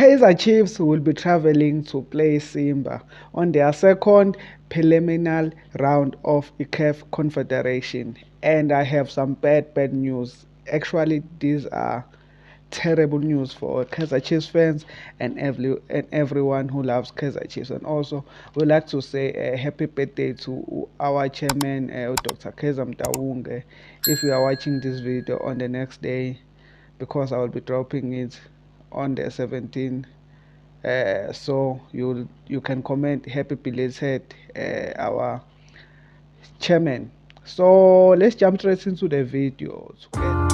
Kaizer Chiefs will be traveling to play Simba on their second preliminary round of ICAF Confederation. And I have some bad news. Actually, these are terrible news for Kaizer Chiefs fans and everyone who loves Kaizer Chiefs. And also, we'd like to say a happy birthday to our chairman, Dr. Kaizer Mtaunge. If you are watching this video on the next day, because I will be dropping it on the 17th. So you can comment happy belated our chairman. So let's jump straight into the video together.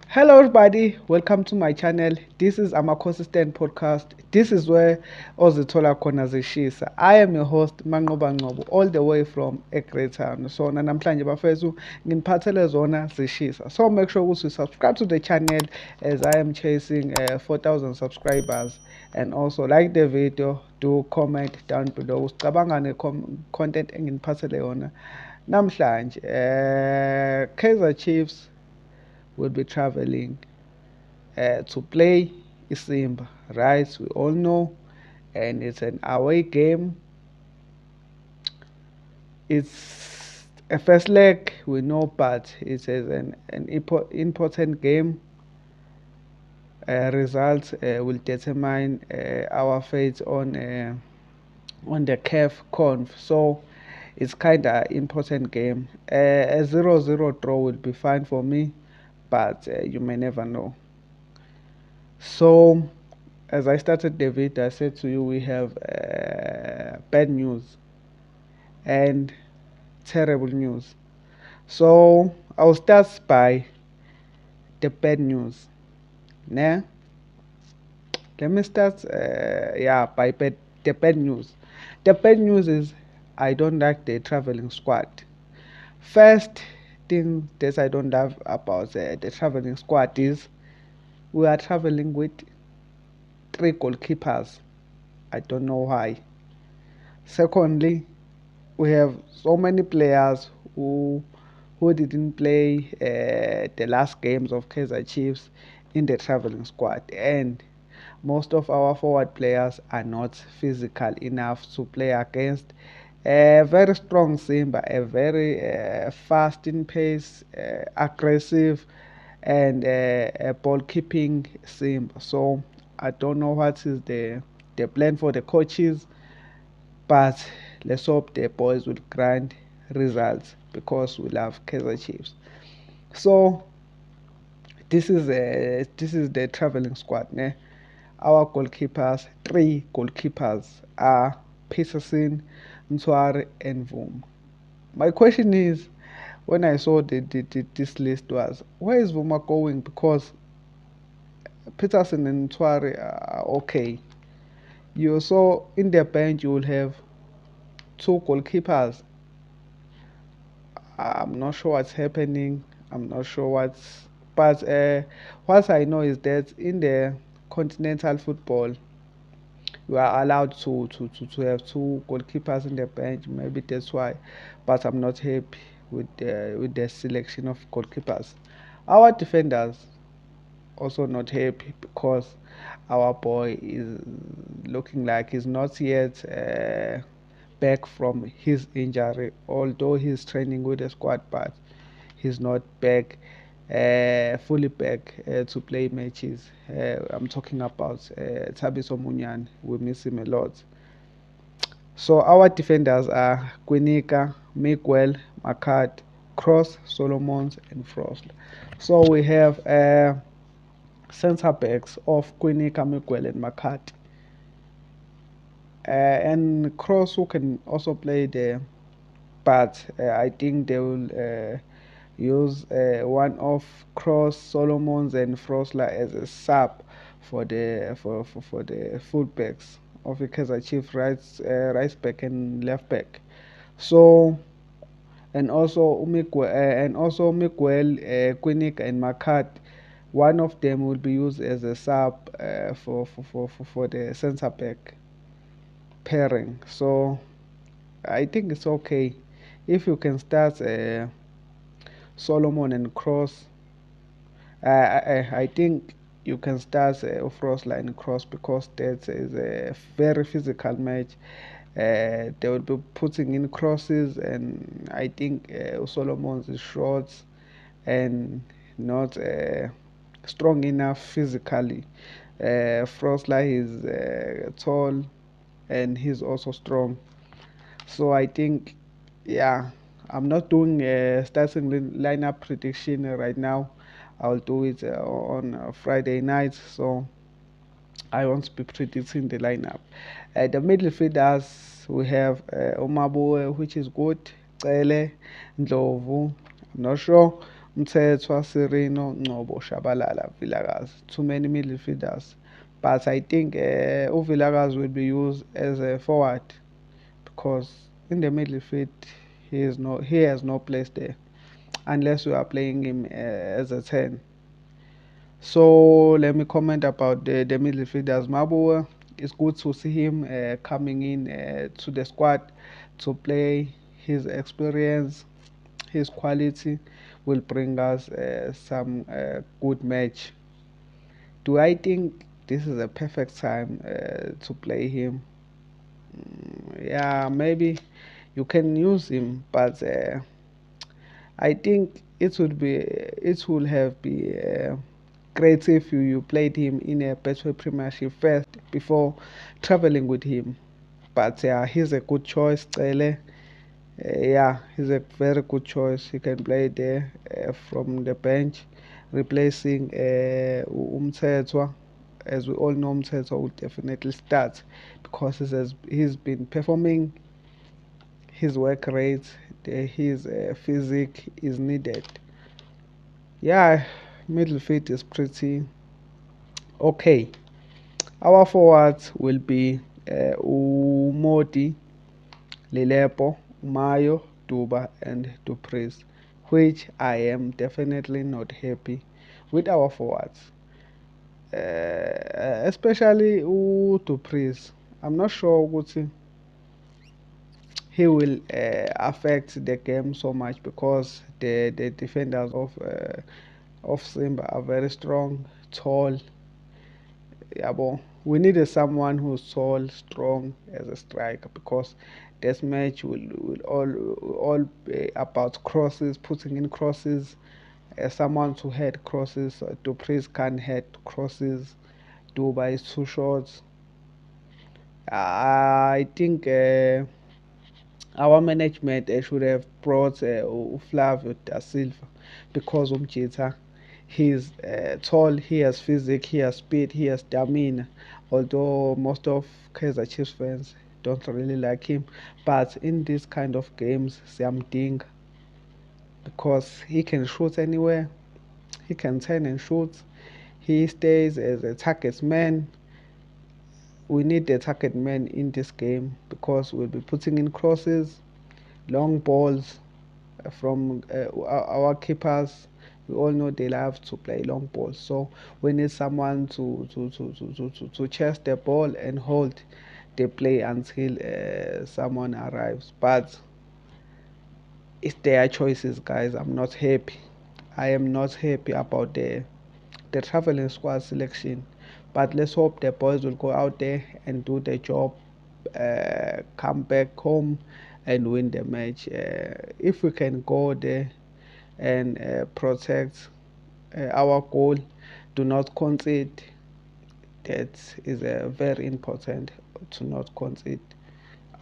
Hello everybody, welcome to my channel. This is Consistent Podcast. This is where ozithola khona zishisa. I am your host Manqoba Nqobo, all the way from eGreytown. So namhlanje bafethu nginiphathele zona zishisa. So make sure you subscribe to the channel as I am chasing 4,000 subscribers, and also like the video, do comment down below. Usicabanga content enginiphathele yona namhlanje. Kaizer Chiefs will be traveling to play Isimba, right? We all know, and it's an away game. It's a first leg, we know, but it is an important game. Results will determine our fate on the CAF Conf. So it's kind of important game. A 0-0 draw will be fine for me, but you may never know. So as I started the video, I said to you we have bad news and terrible news. So I'll start by the bad news. Nah, let me start by the bad news. The bad news is I don't like the traveling squad. First thing that I don't love about the traveling squad is we are traveling with 3 goalkeepers. I don't know why. Secondly, we have so many players who didn't play the last games of Kaizer Chiefs in the traveling squad, and most of our forward players are not physical enough to play against a very strong Simba, a very fast in pace, aggressive, and a ball keeping Simba. So I don't know what is the plan for the coaches, but let's hope the boys will grind results because we love Kaizer Chiefs. So this is the traveling squad. Ne? Our goalkeepers, 3 goalkeepers are Peterson, Ntwari, and Vuma. My question is, when I saw this list was, where is Vuma going? Because Peterson and Ntwari are okay. You saw in the bench you will have 2 goalkeepers. I'm not sure what's happening. I'm not sure but what I know is that in the continental football, you are allowed to have 2 goalkeepers in the bench. Maybe that's why, but I'm not happy with the selection of goalkeepers. Our defenders also not happy because our boy is looking like he's not yet back from his injury, although he's training with the squad, but he's not back fully back to play matches. I'm talking about Thabiso Munyane. We miss him a lot. So our defenders are Quinika, Miguel, Makat, Cross, Solomons, and Frost. So we have centre backs of Quinika, Miguel, and Makat. And Cross, who can also play there, but I think they will use one of Cross, Solomons, and Frosler as a sub for the for the fullbacks of the Kaizer Chiefs, right back and left back. So and also Miguel, Quinik, and Makat. One of them will be used as a sub for the centre back. pairing. So I think it's okay if you can start Solomon and Cross. I think you can start Frostline Cross because that is a very physical match. They will be putting in crosses, and I think Solomon's is short and not strong enough physically. Frostline is tall and he's also strong. So I think, yeah, I'm not doing a starting lineup prediction right now. I'll do it on Friday night. So I won't be predicting the lineup. The midfielders we have Umabue, which is good. Cele, Ndlovu. I'm not sure. Mthethwa, Sereno, Ngcobo, Shabalala, Vilakazi. Too many midfielders. But I think Vilakazi will be used as a forward because in the midfield he has no place there unless you are playing him as a 10. So let me comment about the midfielders. Mabua, it's good to see him coming in to the squad to play. His experience, his quality will bring us some good match. Do I think this is a perfect time to play him? Yeah, maybe you can use him, but I think it would have been great if you played him in a Betway Premiership first before traveling with him. But he's a good choice, Cele. Yeah, he's a very good choice. He can play there from the bench, replacing Umthethwa. As we all know, Umthethwa will definitely start because he's been performing his work rate, his physique is needed. Yeah, middle field is pretty okay. Our forwards will be Umodi, Lilepo, Mayo, Duba, and Dupris, which I am definitely not happy with our forwards, especially Dupris. I'm not sure what he will affect the game so much because the defenders of Simba are very strong, tall. Yabo, we needed someone who's tall, strong as a striker because this match will all be about crosses, putting in crosses. Someone to head crosses. Dupris can head crosses. Duba is too short. I think our management should have brought Flavio da Silva because Umjita he's tall, he has physique, he has speed, he has stamina. Although most of Kaizer Chiefs fans don't really like him, but in this kind of games, Ding because he can shoot anywhere, he can turn and shoot, he stays as a target man. We need a target man in this game because we'll be putting in crosses, long balls from our keepers. We all know they love to play long balls, so we need someone to chase the ball and hold the play until someone arrives. But it's their choices, guys. I'm not happy. I am not happy about the traveling squad selection. But let's hope the boys will go out there and do the job, come back home and win the match. If we can go there and protect our goal, do not concede. That is very important to not concede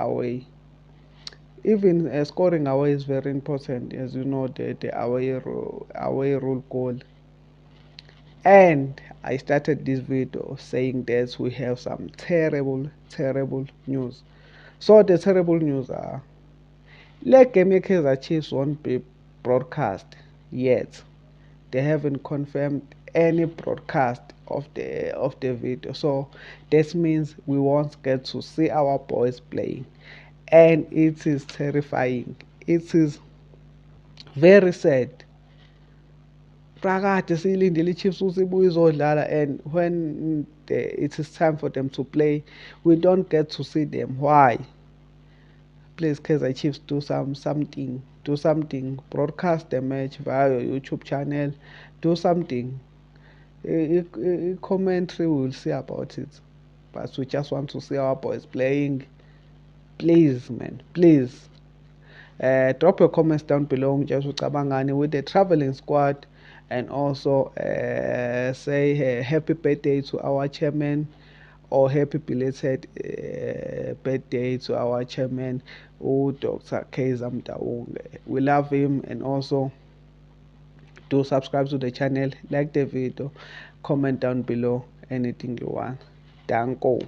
away. Even scoring away is very important, as you know, the away rule goal. And I started this video saying that we have some terrible news. So the terrible news are le game Kaizer Chiefs won't be broadcast yet. They haven't confirmed any broadcast of the video. So this means we won't get to see our boys playing. And it is terrifying. It is very sad prakade siyilindele i-Chiefs ukuthi ibuye izodlala, and when it is time for them to play, we don't get to see them. Why? Please, Kaizer Chiefs, do something, broadcast the match via your YouTube channel, do something. Commentary, we'll see about it, but we just want to see our boys playing. Please, man, please. Drop your comments down below just ucabangani with the traveling squad, and also say happy birthday to our chairman, or happy belated birthday to our chairman, Dr. Kaizer Motaung. We love him, and also do subscribe to the channel, like the video, comment down below anything you want. Danko.